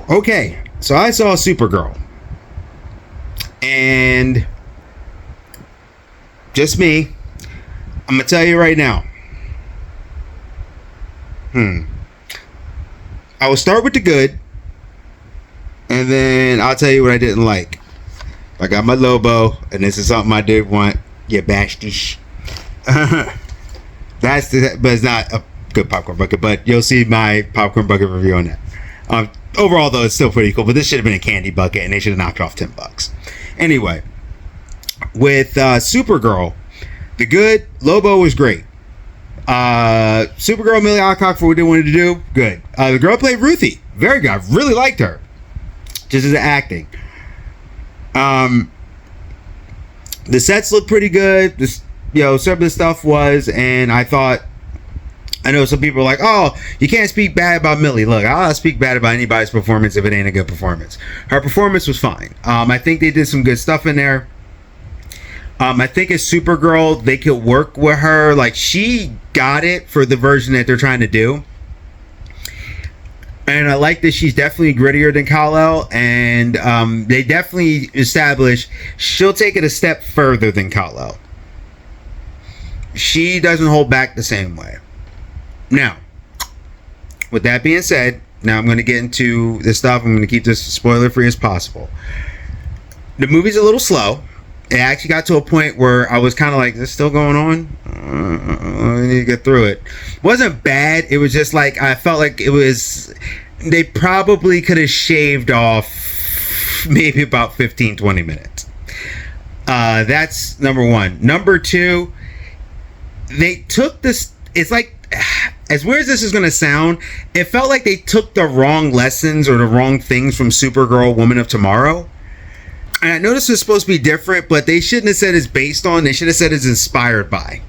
Okay, so I saw Supergirl. And just me, I'm going to tell you right now. I will start with the good. And then I'll tell you what I didn't like. I got my Lobo, and this is something I did want. You bastards. But it's not a good popcorn bucket, but you'll see my popcorn bucket review on that. Overall, though, it's still pretty cool, but this should have been a candy bucket, and they should have knocked off $10. Anyway, with Supergirl, the good, Lobo was great. Supergirl, Millie Alcock, for what they wanted to do, good. The girl played Ruthie, very good. I really liked her, just as acting. The sets look pretty good. This, some of the stuff was, and I thought, I know some people are like, oh, you can't speak bad about Millie. Look, I'll speak bad about anybody's performance if it ain't a good performance. Her performance was fine. I think they did some good stuff in there. I think as Supergirl, they could work with her. Like, she got it for the version that they're trying to do. And I like that she's definitely grittier than Kal-El. And they definitely established she'll take it a step further than Kal-El. She doesn't hold back the same way. Now, with that being said, now I'm going to get into this stuff. I'm going to keep this spoiler free as possible. The movie's a little slow. It actually got to a point where I was kind of like, is this still going on? I need to get through it. It wasn't bad. It was just like, I felt like it was, they probably could have shaved off maybe about 15-20 minutes. That's number one. Number two, they took this, it's like, as weird as this is going to sound, it felt like they took the wrong lessons or the wrong things from Supergirl, Woman of Tomorrow. And I know this was supposed to be different, but they shouldn't have said it's based on. They should have said it's inspired by.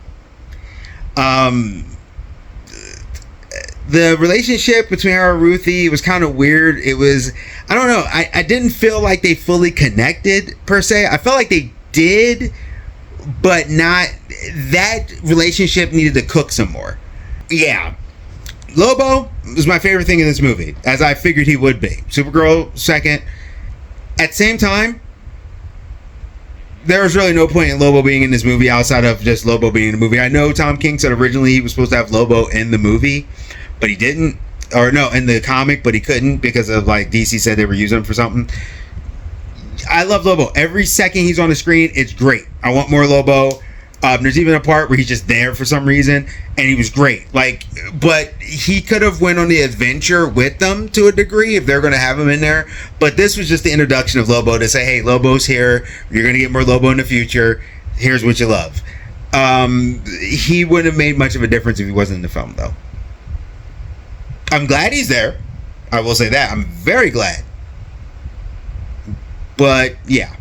The relationship between her and Ruthie was kind of weird. It was, I don't know. I didn't feel like they fully connected, per se. I felt like they did, but not. That relationship needed to cook some more. Yeah. Lobo was my favorite thing in this movie, as I figured he would be. Supergirl, second. At the same time, there was really no point in Lobo being in this movie outside of just Lobo being in the movie. I know Tom King said originally he was supposed to have Lobo in the movie, but he didn't. Or no, in the comic, but he couldn't because of, like, DC said they were using him for something. I love Lobo. Every second he's on the screen, it's great. I want more Lobo. There's even a part where he's just there for some reason, and he was great. Like, but he could have went on the adventure with them to a degree if they're going to have him in there. But this was just the introduction of Lobo to say, hey, Lobo's here. You're going to get more Lobo in the future. Here's what you love. He wouldn't have made much of a difference if he wasn't in the film, though. I'm glad he's there. I will say that. I'm very glad. But, yeah.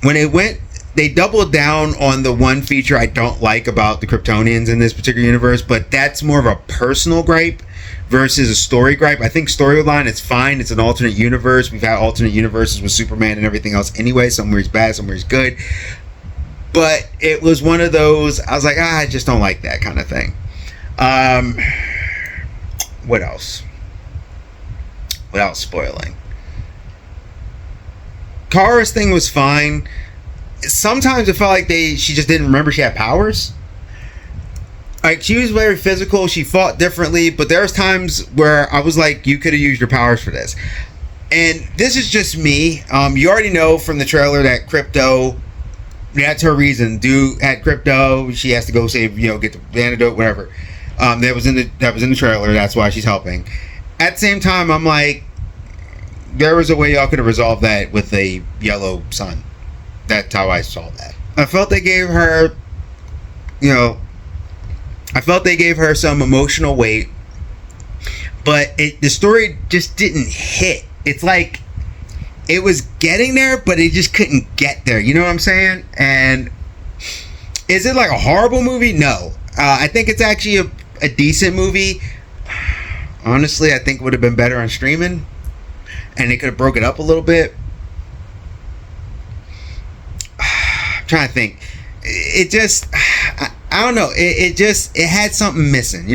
When it went... They doubled down on the one feature I don't like about the Kryptonians in this particular universe, but that's more of a personal gripe versus a story gripe. I think storyline is fine. It's an alternate universe. We've had alternate universes with Superman and everything else anyway. Somewhere he's bad, somewhere he's good. But it was one of those, I was like, I just don't like that kind of thing. What else? Without spoiling. Kara's thing was fine. Sometimes it felt like she just didn't remember she had powers. Like, she was very physical, she fought differently, but there was times where I was like, you could have used your powers for this. And this is just me. You already know from the trailer that Crypto, that's her reason. At Crypto, she has to go save, get the antidote, whatever. That was in the trailer. That's why she's helping. At the same time, I'm like, there was a way y'all could have resolved that with a yellow sun. That's how I saw that. I felt they gave her, some emotional weight, but the story just didn't hit. It's like it was getting there, but it just couldn't get there. You know what I'm saying? And is it like a horrible movie? No. I think it's actually a decent movie. Honestly, I think it would have been better on streaming, and they could have broke it up a little bit. Trying to think, it just, I don't know, it had something missing,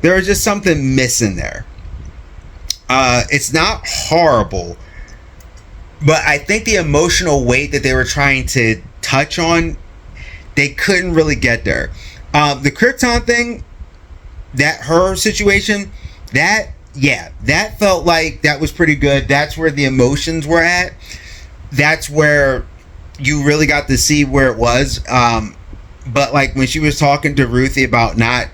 There was just something missing there. It's not horrible, but I think the emotional weight that they were trying to touch on, they couldn't really get there. The Krypton thing, that her situation, that felt like that was pretty good. That's where the emotions were at. That's where you really got to see where it was. But like when she was talking to Ruthie about not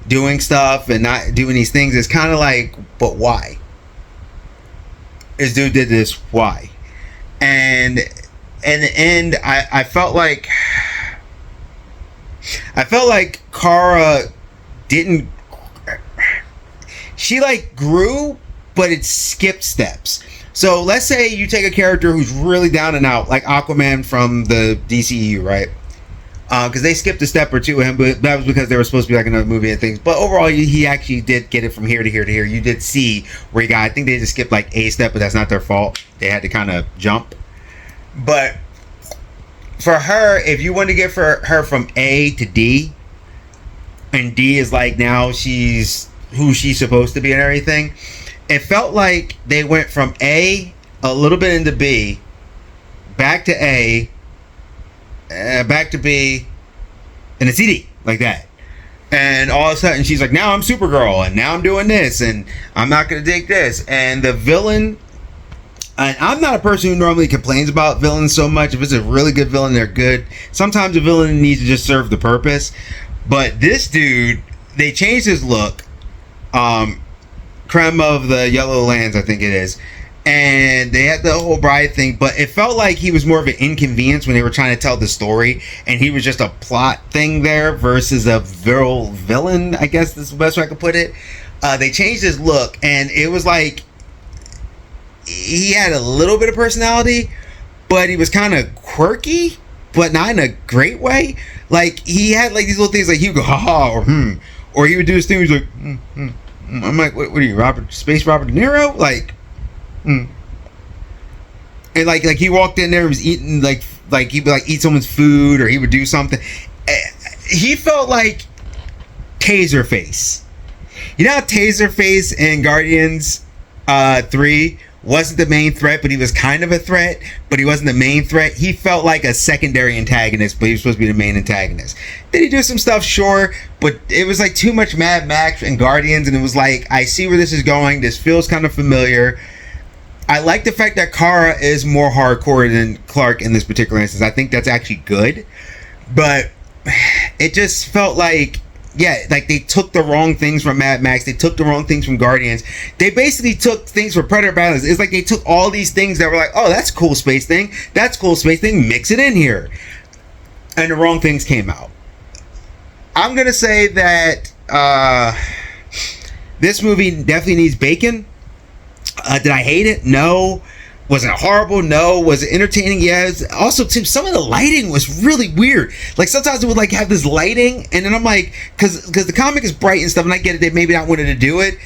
doing stuff and not doing these things, it's kind of like, but why? This dude did this, why? And in the end, I felt like Kara didn't. She like grew, but it skipped steps. So let's say you take a character who's really down and out, like Aquaman from the DCEU, right? Because they skipped a step or two with him, but that was because they were supposed to be like another movie and things. But overall, he actually did get it from here to here to here. You did see where he got. I think they just skipped like a step, but that's not their fault. They had to kind of jump. But for her, if you want to get for her from A to D, and D is like now she's who she's supposed to be and everything, it felt like they went from A a little bit into B, back to A, back to B, and it's CD like that. And all of a sudden she's like, now I'm Supergirl and now I'm doing this and I'm not gonna take this. And the villain, and I'm not a person who normally complains about villains so much. If it's a really good villain, they're good. Sometimes a villain needs to just serve the purpose. But this dude, they changed his look. Creme of the Yellow Lands, I think it is. And they had the whole bride thing, but it felt like he was more of an inconvenience when they were trying to tell the story, and he was just a plot thing there versus a virile villain, I guess is the best way I could put it. They changed his look, and it was like he had a little bit of personality, but he was kind of quirky, but not in a great way. Like, he had like these little things, like he would go, ha ha, or or he would do this thing, he was like, I'm like, what are you, Space Robert De Niro? Like, and like he walked in there and was eating like he would like eat someone's food, or he would do something. He felt like Taserface. You know how Taserface in Guardians 3 wasn't the main threat, but he was kind of a threat, but he wasn't the main threat. He felt like a secondary antagonist, but he was supposed to be the main antagonist. Did he do some stuff? Sure, but it was like too much Mad Max and Guardians, and it was like, I see where this is going. This feels kind of familiar. I like the fact that Kara is more hardcore than Clark in this particular instance. I think that's actually good, but it just felt like, yeah, like they took the wrong things from Mad Max. They took the wrong things from Guardians. They basically took things from Predator Battles. It's like they took all these things that were like, oh, that's a cool space thing. That's a cool space thing. Mix it in here. And the wrong things came out. I'm going to say that this movie definitely needs bacon. Did I hate it? No. Was it horrible? No. Was it entertaining? Yes. Also, too, some of the lighting was really weird. Like, sometimes it would like have this lighting, and then I'm like, because the comic is bright and stuff, and I get it, they maybe not wanted to do it.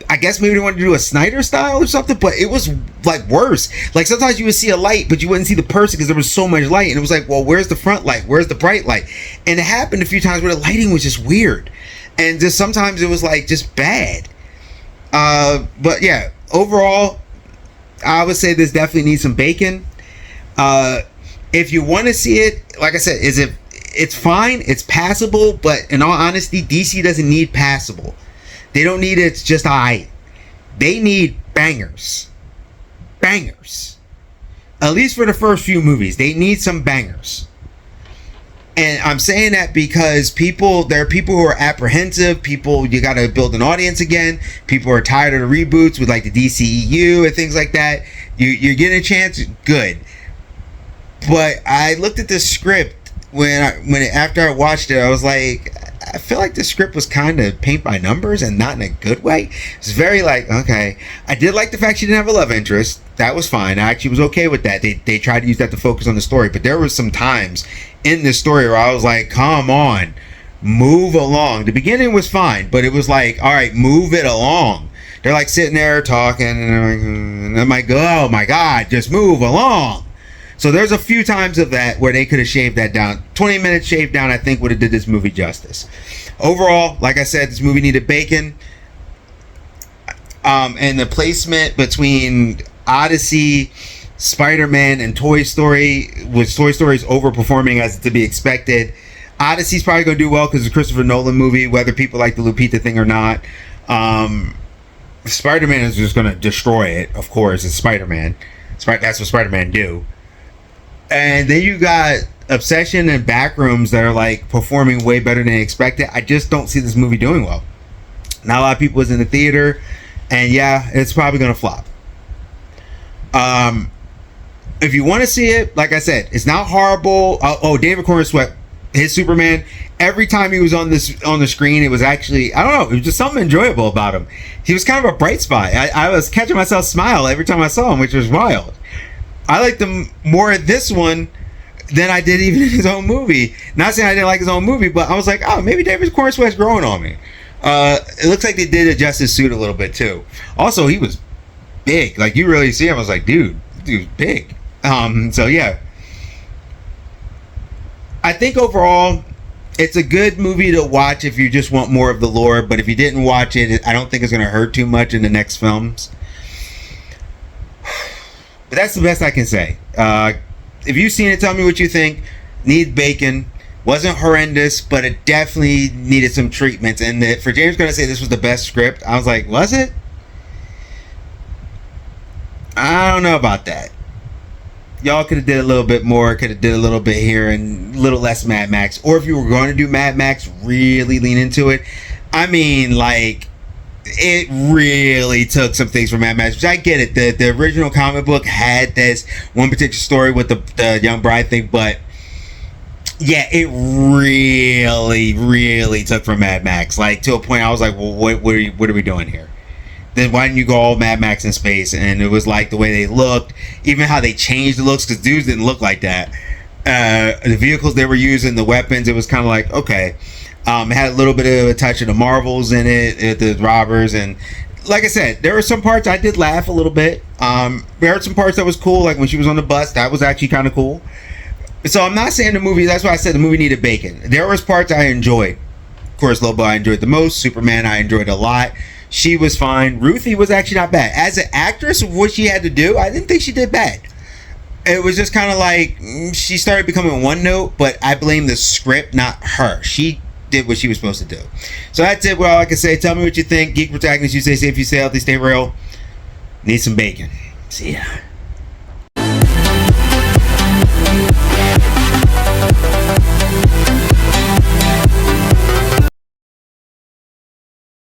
I guess maybe they wanted to do a Snyder style or something, but it was like worse. Like, sometimes you would see a light, but you wouldn't see the person because there was so much light, and it was like, well, where's the front light? Where's the bright light? And it happened a few times where the lighting was just weird, and just sometimes it was like just bad. But yeah, overall, I would say this definitely needs some bacon. If you want to see it, like I said, it's fine, it's passable, but in all honesty, DC doesn't need passable. They don't need it's just alright. They need bangers. Bangers. At least for the first few movies, they need some bangers. And I'm saying that because there are people who are apprehensive. People, you got to build an audience again. People are tired of the reboots with like the DCEU and things like that. You're getting a chance, good. But I looked at the script after I watched it. I was like, I feel like the script was kind of paint by numbers and not in a good way. It's very like, okay. I did like the fact she didn't have a love interest. That was fine. I actually was okay with that. They tried to use that to focus on the story, but there was some times in this story where I was like, come on, move along. The beginning was fine, but it was like, all right, move it along. They're like sitting there talking, and I'm like, oh my God, just move along. So there's a few times of that where they could have shaved that down. 20 minutes shaved down, I think, would have did this movie justice. Overall, like I said, this movie needed bacon. And the placement between Odyssey, Spider-Man, and Toy Story, with Toy Story's overperforming as to be expected. Odyssey's probably going to do well because it's a Christopher Nolan movie, whether people like the Lupita thing or not. Spider-Man is just going to destroy it, of course. It's Spider-Man. That's what Spider-Man do. And then you got Obsession and Backrooms that are like performing way better than expected. I just don't see this movie doing well. Not a lot of people was in the theater, and yeah, it's probably going to flop. If you want to see it, like I said, it's not horrible. David Corenswet, his Superman, every time he was on the screen, it was actually, I don't know, it was just something enjoyable about him. He was kind of a bright spot. I was catching myself smile every time I saw him, which was wild. I liked him more at this one than I did even in his own movie. Not saying I didn't like his own movie, but I was like, oh, maybe David Corenswet's growing on me. It looks like they did adjust his suit a little bit too. Also, he was big. Like, you really see him. I was like, dude's big. So yeah, I think overall it's a good movie to watch if you just want more of the lore. But if you didn't watch it, I don't think it's going to hurt too much in the next films. But that's the best I can say. If you've seen it, tell me what you think. Need bacon. Wasn't horrendous, but it definitely needed some treatments. And for James going to say this was the best script, I was like, was it? I don't know about that. Y'all could have did a little bit more, could have did a little bit here and a little less Mad Max. Or if you were going to do Mad Max, really lean into it. I mean, like, it really took some things from Mad Max, which I get it. The original comic book had this one particular story with the young bride thing, but yeah, it really took from Mad Max. Like, to a point I was like, well, what are we doing here? Then why didn't you go all Mad Max in space? And it was like the way they looked, even how they changed the looks, because dudes didn't look like that. The vehicles they were using, the weapons, it was kind of like, okay. It had a little bit of a touch of the Marvels in it, the robbers, and like I said, there were some parts I did laugh a little bit. There were some parts that was cool, like when she was on the bus, that was actually kind of cool. So I'm not saying the movie, that's why I said the movie needed bacon. There was parts I enjoyed. Of course, Lobo I enjoyed the most. Superman I enjoyed a lot. She was fine. Ruthie was actually not bad. As an actress, what she had to do, I didn't think she did bad. It was just kind of like, she started becoming one note, but I blame the script, not her. She did what she was supposed to do. So that's it. Well, like I say, tell me what you think. Geek Protagonist, you stay safe, you stay healthy, stay real. Need some bacon. See ya.